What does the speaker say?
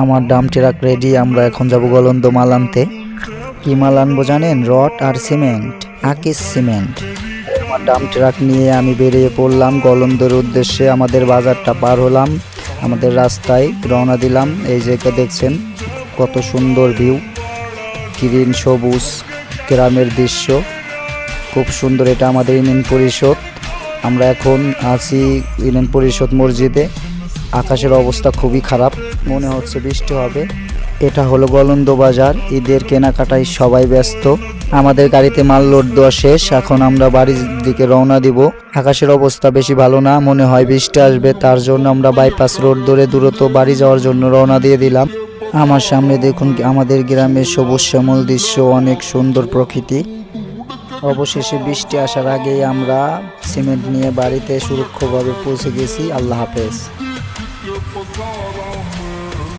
আমার dump truck ready. আমরা এখন যাব গলন্দ মাল আনতে। কি মাল আনবো জানেন? রড আর সিমেন্ট, আকিস সিমেন্ট। আমার ডাম ট্রাক নিয়ে আমি বেরিয়ে পড়লাম গলন্দর উদ্দেশ্যে। আমাদের বাজারটা পার হলাম, আমাদের রাস্তায় রওনা দিলাম। এই জায়গা দেখছেন কত সুন্দর ভিউ, গ্রিন সবুজ গ্রামের দৃশ্য, খুব সুন্দর। এটা আমাদের ইউনিয়ন পরিষদ। আমরা এখন আছি ইউনিয়ন পরিষদ মসজিদে। আকাশের অবস্থা খুবই খারাপ, মনে হচ্ছে বৃষ্টি হবে। এটা হলো গলন্দ বাজার। ঈদের কেনাকাটায় সবাই ব্যস্ত। আমাদের গাড়িতে মাল লোড দেওয়া শেষ, এখন আমরা বাড়ির দিকে রওনা দিব। আকাশের অবস্থা বেশি ভালো না, মনে হয় বৃষ্টি আসবে। তার জন্য আমরা বাইপাস রোড ধরে দ্রুত বাড়ি যাওয়ার জন্য রওনা দিয়ে দিলাম। আমার সামনে দেখুন আমাদের গ্রামের সবুজ শ্যামল দৃশ্য, অনেক সুন্দর প্রকৃতি। অবশেষে বৃষ্টি আসার আগেই আমরা সিমেন্ট নিয়ে বাড়িতে সুরক্ষিতভাবে পৌঁছে গেছি। আল্লাহ হাফেজ।